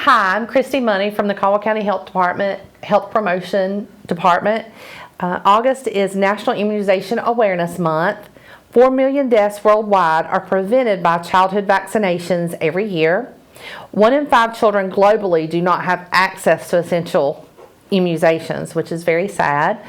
Hi, I'm Christy Money from the Caldwell County Health Department, Health Promotion Department. August is National Immunization Awareness Month. 4 million deaths worldwide are prevented by childhood vaccinations every year. 1 in 5 children globally do not have access to essential immunizations, which is very sad.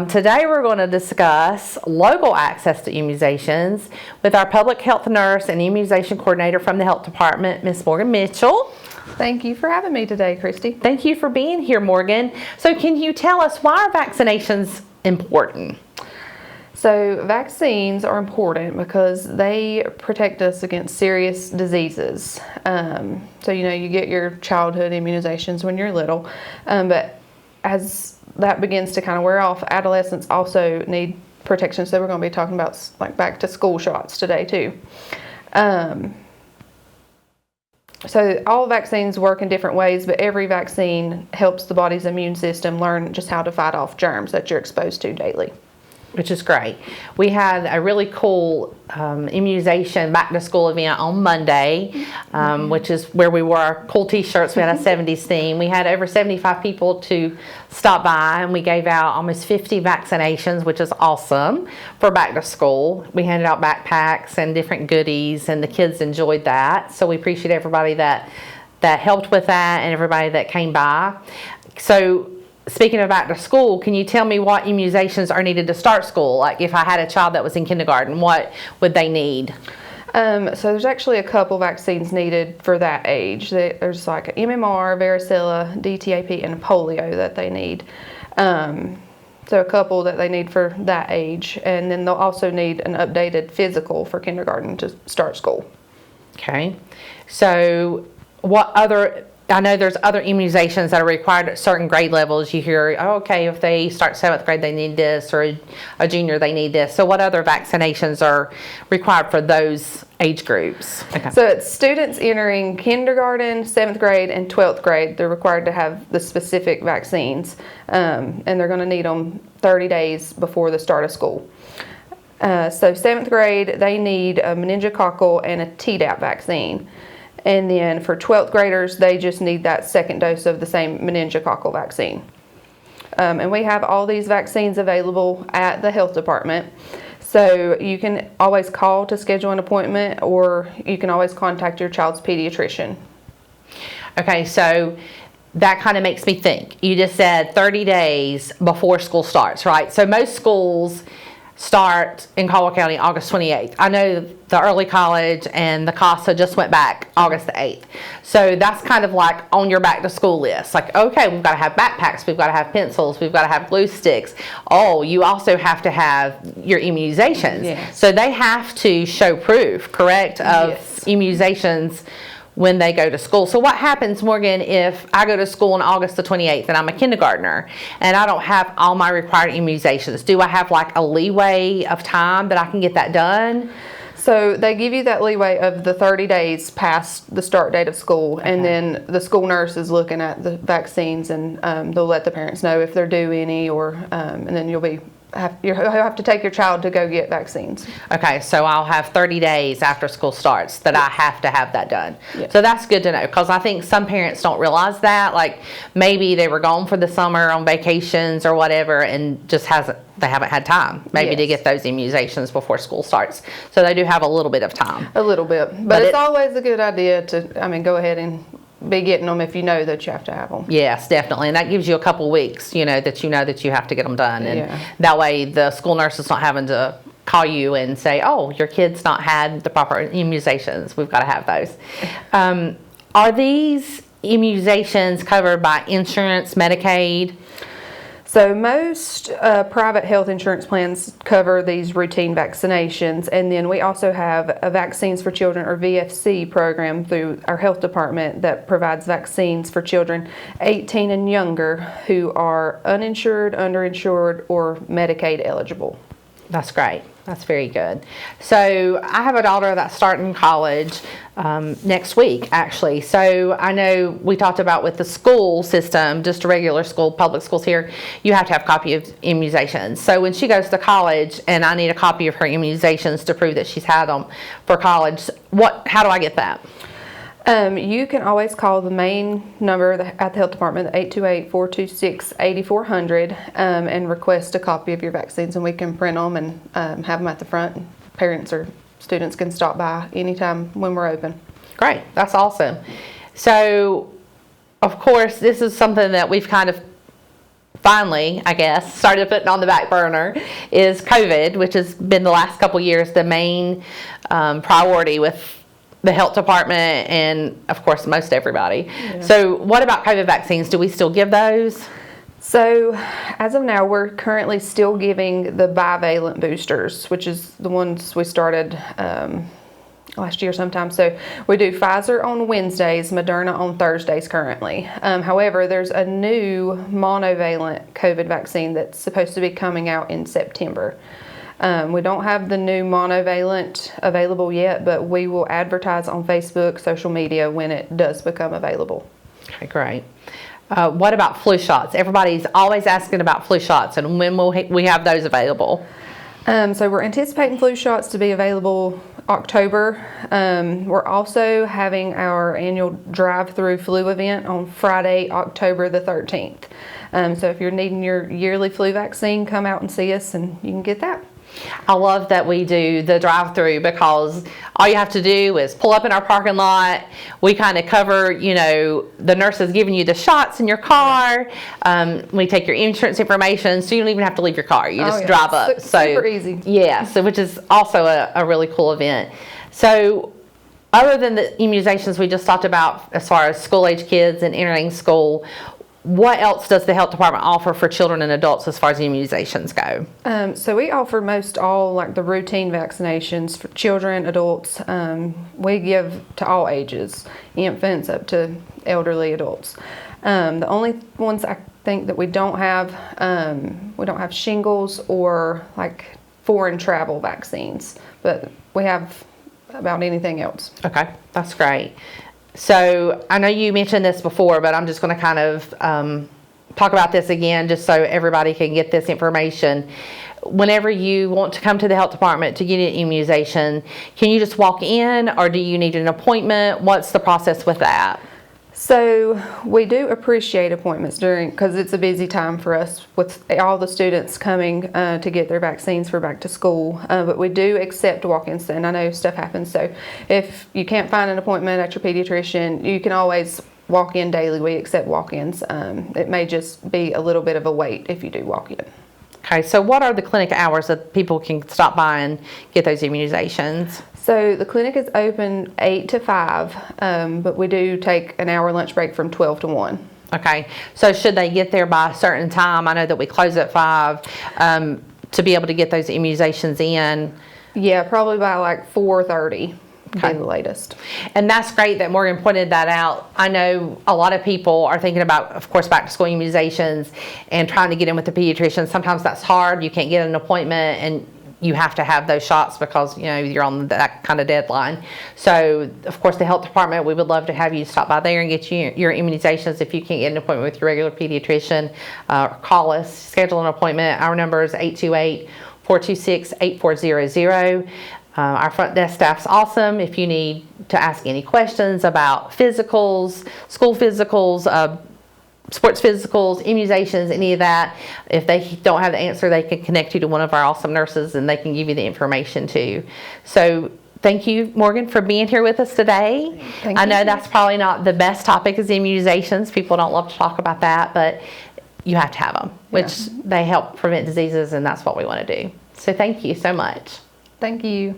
Today we're going to discuss local access to immunizations with our public health nurse and immunization coordinator from the health department, Ms. Morgan Mitchell. Thank you for having me today, Christy. Thank you for being here, Morgan. So can you tell us, why are vaccinations important? So vaccines are important because they protect us against serious diseases. So you get your childhood immunizations when you're little, but as that begins to kind of wear off, adolescents also need protection. So we're going to be talking about like back to school shots today too. So all vaccines work in different ways, but every vaccine helps the body's immune system learn just how to fight off germs that you're exposed to daily. Which is great. We had a really cool immunization back to school event on Monday, which is where we wore our cool t-shirts. We had a 70s theme. We had over 75 people to stop by, and we gave out almost 50 vaccinations, which is awesome for back to school. We handed out backpacks and different goodies, and the kids enjoyed that. So we appreciate everybody that helped with that and everybody that came by. So speaking of back to school, can you tell me what immunizations are needed to start school? Like if I had a child that was in kindergarten, what would they need? So there's actually a couple vaccines needed for that age. There's like MMR, varicella, DTaP, and polio that they need. So a couple that they need for that age. And then they'll also need an updated physical for kindergarten to start school. Okay. So what other... I know there's other immunizations that are required at certain grade levels. You hear, oh, okay, if they start 7th grade, they need this, or a junior, they need this. So what other vaccinations are required for those age groups? Okay. So it's students entering kindergarten, 7th grade, and 12th grade. They're required to have the specific vaccines, and they're going to need them 30 days before the start of school. So 7th grade, they need a meningococcal and a Tdap vaccine. And then for 12th graders, they just need that second dose of the same meningococcal vaccine. And we have all these vaccines available at the health department. So you can always call to schedule an appointment, or you can always contact your child's pediatrician. Okay, so that kind of makes me think. You just said 30 days before school starts, right? So most schools start in Caldwell County August 28th. I know the early college and the CASA just went back August the 8th. So that's kind of like on your back to school list. Like, okay, we've got to have backpacks, we've got to have pencils, we've got to have glue sticks. Oh, you also have to have your immunizations. Yes. So they have to show proof, correct, of Yes. immunizations when they go to school. So what happens, Morgan, if I go to school on August the 28th and I'm a kindergartner and I don't have all my required immunizations? Do I have like a leeway of time that I can get that done? So they give you that leeway of the 30 days past the start date of school, okay. And then the school nurse is looking at the vaccines, and they'll let the parents know if they're due any, or and then you'll have to take your child to go get vaccines. Okay, so I'll have 30 days after school starts that I have to have that done. Yes. So that's good to know, because I think some parents don't realize that. Like maybe they were gone for the summer on vacations or whatever, and just they haven't had time maybe to get those immunizations before school starts. So they do have a little bit of time. A little bit, but it's always a good idea to, go ahead and be getting them if you know that you have to have them. Yes, definitely. And that gives you a couple weeks, that you have to get them done. And that way the school nurse is not having to call you and say, oh, your kid's not had the proper immunizations. We've got to have those. Are these immunizations covered by insurance, Medicaid? So most private health insurance plans cover these routine vaccinations, and then we also have a Vaccines for Children, or VFC, program through our health department that provides vaccines for children 18 and younger who are uninsured, underinsured, or Medicaid eligible. That's great. That's very good. So I have a daughter that's starting college next week, actually. So I know we talked about with the school system, just a regular school, public schools here, you have to have a copy of immunizations. So when she goes to college and I need a copy of her immunizations to prove that she's had them for college, how do I get that? You can always call the main number at the health department, 828-426-8400, and request a copy of your vaccines, and we can print them and have them at the front. Parents or students can stop by anytime when we're open. Great, that's awesome. So, of course, this is something that we've kind of finally, I guess, started putting on the back burner, is COVID, which has been the last couple years the main priority with the health department and, of course, most everybody. Yeah. So what about COVID vaccines? Do we still give those? So as of now, we're currently still giving the bivalent boosters, which is the ones we started last year sometime. So we do Pfizer on Wednesdays, Moderna on Thursdays currently. However, there's a new monovalent COVID vaccine that's supposed to be coming out in September. We don't have the new monovalent available yet, but we will advertise on Facebook, social media when it does become available. Okay, great. What about flu shots? Everybody's always asking about flu shots, and when will we have those available? So we're anticipating flu shots to be available October. We're also having our annual drive-through flu event on Friday, October the 13th. So if you're needing your yearly flu vaccine, come out and see us and you can get that. I love that we do the drive-through, because all you have to do is pull up in our parking lot. We kind of cover, you know, the nurses giving you the shots in your car. We take your insurance information, so you don't even have to leave your car. You just drive up. Super easy. Yeah, so which is also a really cool event. So other than the immunizations we just talked about as far as school-age kids and entering school, what else does the health department offer for children and adults as far as immunizations go? So we offer most all like the routine vaccinations for children, adults. We give to all ages, infants up to elderly adults. The only ones I think that we don't have shingles or like foreign travel vaccines, but we have about anything else. Okay, that's great. So I know you mentioned this before, but I'm just going to kind of talk about this again just so everybody can get this information. Whenever you want to come to the health department to get an immunization, can you just walk in, or do you need an appointment? What's the process with that? So we do appreciate appointments because it's a busy time for us with all the students coming to get their vaccines for back to school. But we do accept walk-ins, and I know stuff happens. So if you can't find an appointment at your pediatrician, you can always walk in daily. We accept walk-ins. It may just be a little bit of a wait if you do walk in. Okay, so what are the clinic hours that people can stop by and get those immunizations? So the clinic is open 8 to 5, but we do take an hour lunch break from 12 to 1. Okay, so should they get there by a certain time? I know that we close at 5 to be able to get those immunizations in. Yeah, probably by like 4:30. Okay. Be the latest. And that's great that Morgan pointed that out. I know a lot of people are thinking about, of course, back to school immunizations and trying to get in with the pediatrician. Sometimes that's hard. You can't get an appointment, and you have to have those shots because, you know, you're on that kind of deadline. So, of course, the health department, we would love to have you stop by there and get you your immunizations. If you can't get an appointment with your regular pediatrician, call us, schedule an appointment. Our number is 828-426-8400. Our front desk staff's awesome. If you need to ask any questions about physicals, school physicals, sports physicals, immunizations, any of that, if they don't have the answer, they can connect you to one of our awesome nurses and they can give you the information too. So thank you, Morgan, for being here with us today. I know that's probably not the best topic is immunizations. People don't love to talk about that, but you have to have them, which they help prevent diseases, and that's what we want to do. So thank you so much. Thank you.